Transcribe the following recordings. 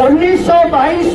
1922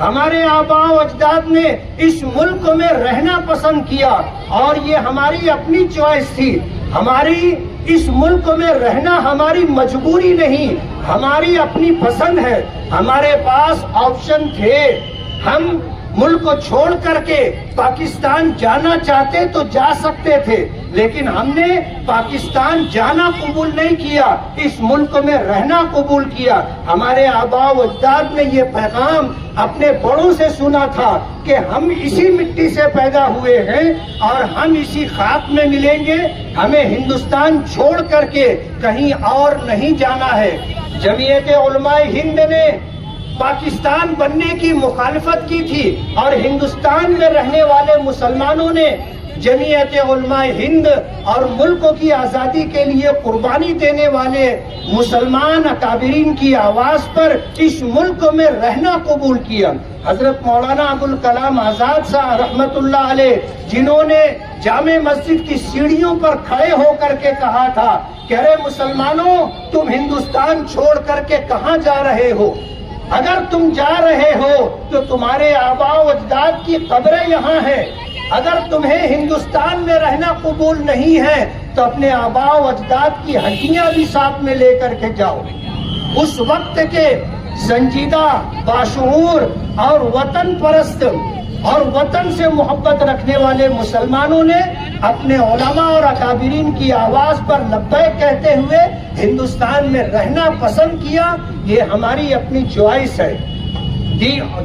ہمارے آباء و اجداد نے اس ملک میں رہنا پسند کیا اور یہ ہماری اپنی چوائس تھی. ہماری اس ملک میں رہنا ہماری مجبوری نہیں، ہماری اپنی پسند ہے. ہمارے پاس آپشن تھے. ہم ملک کو چھوڑ کر کے پاکستان جانا چاہتے تو جا سکتے تھے، لیکن ہم نے پاکستان جانا قبول نہیں کیا، اس ملک میں رہنا قبول کیا. ہمارے آباء و اجداد نے یہ پیغام اپنے بڑوں سے سنا تھا کہ ہم اسی مٹی سے پیدا ہوئے ہیں اور ہم اسی خاک میں ملیں گے. ہمیں ہندوستان چھوڑ کر کے کہیں اور نہیں جانا ہے. جمعیت علماء ہند نے پاکستان بننے کی مخالفت کی تھی اور ہندوستان میں رہنے والے مسلمانوں نے جمعیت علماء ہند اور ملک کی آزادی کے لیے قربانی دینے والے مسلمان اکابرین کی آواز پر اس ملک میں رہنا قبول کیا. حضرت مولانا ابوالکلام آزاد صاحب رحمت اللہ علیہ، جنہوں نے جامع مسجد کی سیڑھیوں پر کھڑے ہو کر کے کہا تھا کہ ارے مسلمانوں، تم ہندوستان چھوڑ کر کے کہاں جا رہے ہو؟ اگر تم جا رہے ہو تو تمہارے آباء و اجداد کی قبریں یہاں ہیں. اگر تمہیں ہندوستان میں رہنا قبول نہیں ہے تو اپنے آباء و اجداد کی ہڈیاں بھی ساتھ میں لے کر کے جاؤ. اس وقت کے سنجیدہ، باشعور اور وطن پرست اور وطن سے محبت رکھنے والے مسلمانوں نے اپنے علماء اور اکابرین کی آواز پر لبیک کہتے ہوئے ہندوستان میں رہنا پسند کیا. یہ ہماری اپنی چوائس ہے.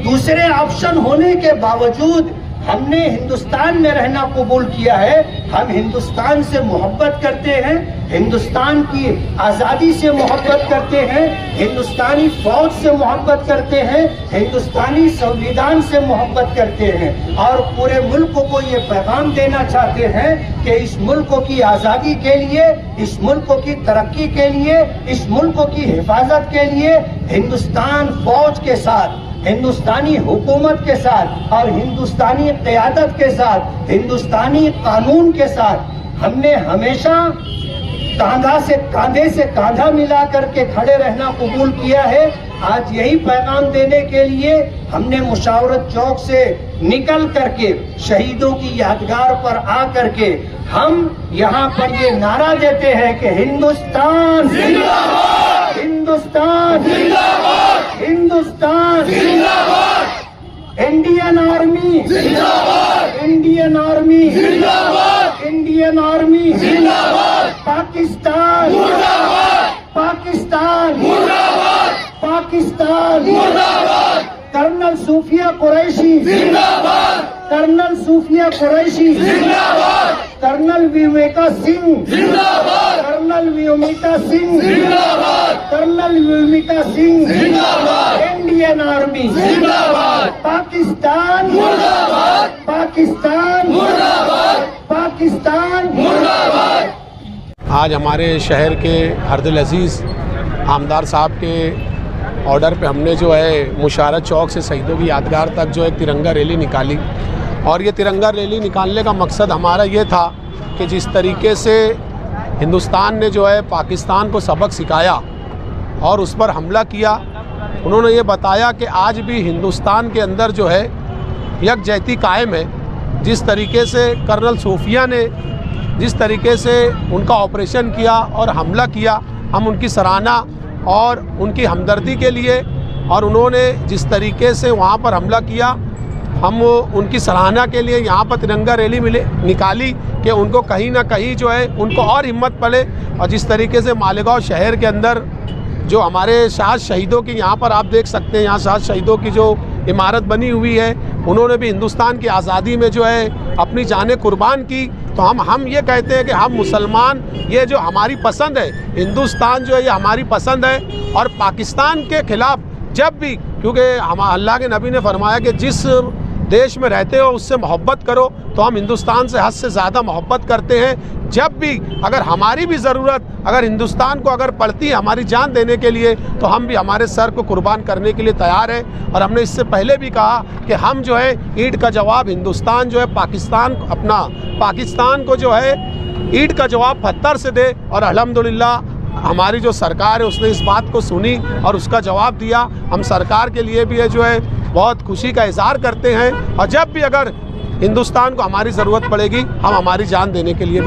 دوسرے آپشن ہونے کے باوجود ہم نے ہندوستان میں رہنا قبول کیا ہے. ہم ہندوستان سے محبت کرتے ہیں، ہندوستان کی آزادی سے محبت کرتے ہیں، ہندوستانی فوج سے محبت کرتے ہیں، ہندوستانی سنویدھان سے محبت کرتے ہیں اور پورے ملک کو یہ پیغام دینا چاہتے ہیں کہ اس ملک کی آزادی کے لیے، اس ملک کی ترقی کے لیے، اس ملک کی حفاظت کے لیے ہندوستان فوج کے ساتھ، ہندوستانی حکومت کے ساتھ اور ہندوستانی قیادت کے ساتھ، ہندوستانی قانون کے ساتھ ہم نے ہمیشہ کاندھے سے کاندھا ملا کر کے کھڑے رہنا قبول کیا ہے. آج یہی پیغام دینے کے لیے ہم نے مشاورت چوک سے نکل کر کے شہیدوں کی یادگار پر آ کر کے ہم یہاں پر یہ نعرہ دیتے ہیں کہ ہندوستان زندہ باد، ہندوستان زندہ باد، ہندوستان زندہ باد، انڈین آرمی زندہ باد، انڈین آرمی زندہ باد، انڈین آرمی زندہ باد، پاکستان مرد آباد، پاکستان مرد آباد، پاکستان مرد آباد. کرنل صوفیہ قریشی زندہ باد، کرنل صوفیہ قریشی زندہ باد، کرنل ویویکا سنگھ زندہ باد، کرنل ویومیکا سنگھ زندہ باد، کرنل ویومیکا سنگھ زندہ باد، انڈین آرمی زندہ باد، پاکستان مرد آباد، پاکستان مرد آباد، پاکستان مرد آباد. آج ہمارے شہر کے ہرد العزیز آمدار صاحب کے آرڈر پہ ہم نے جو ہے مشارت چوک سے شہیدوں کی یادگار تک جو ہے ترنگا ریلی نکالی. اور یہ ترنگا ریلی نکالنے کا مقصد ہمارا یہ تھا کہ جس طریقے سے ہندوستان نے جو ہے پاکستان کو سبق سکھایا اور اس پر حملہ کیا، انہوں نے یہ بتایا کہ آج بھی ہندوستان کے اندر جو ہے یکجہتی قائم ہے. جس طریقے سے کرنل صوفیہ نے جس طریقے سے ان کا آپریشن کیا اور حملہ کیا، ہم ان کی سراہنا اور ان کی ہمدردی کے لیے، اور انہوں نے جس طریقے سے وہاں پر حملہ کیا، ہم ان کی سراہنا کے لیے یہاں پر ترنگا ریلی نکالی کہ ان کو کہیں نہ کہیں جو ہے ان کو اور ہمت پڑے. اور جس طریقے سے مالیگاؤں شہر کے اندر جو ہمارے 7 شہیدوں کی یہاں پر آپ دیکھ سکتے ہیں، یہاں 7 شہیدوں کی جو عمارت بنی ہوئی ہے، انہوں نے بھی ہندوستان کی آزادی میں جو ہے اپنی جانیں قربان کی. تو ہم یہ کہتے ہیں کہ ہم مسلمان، یہ جو ہماری پسند ہے، ہندوستان جو ہے یہ ہماری پسند ہے. اور پاکستان کے خلاف جب بھی، کیونکہ اللہ کے نبی نے فرمایا کہ جس دیش میں رہتے ہو اس سے محبت کرو، تو ہم ہندوستان سے حد سے زیادہ محبت کرتے ہیں. جب بھی اگر ہماری بھی ضرورت اگر ہندوستان کو اگر پڑتی ہے ہماری جان دینے کے لیے، تو ہم بھی ہمارے سر کو قربان کرنے کے لیے تیار ہیں. اور ہم نے اس سے پہلے بھی کہا کہ ہم جو ہے اینٹ کا جواب ہندوستان جو ہے پاکستان کو جو ہے اینٹ کا جواب پتھر سے دے. اور الحمدللہ ہماری جو سرکار ہے اس نے اس بات کو سنی اور اس کا جواب دیا. ہم سرکار کے لیے بھی ہے جو ہے بہت خوشی کا اظہار کرتے ہیں، اور جب بھی اگر ہندوستان کو ہماری ضرورت پڑے گی ہم ہماری جان دینے کے لیے بھی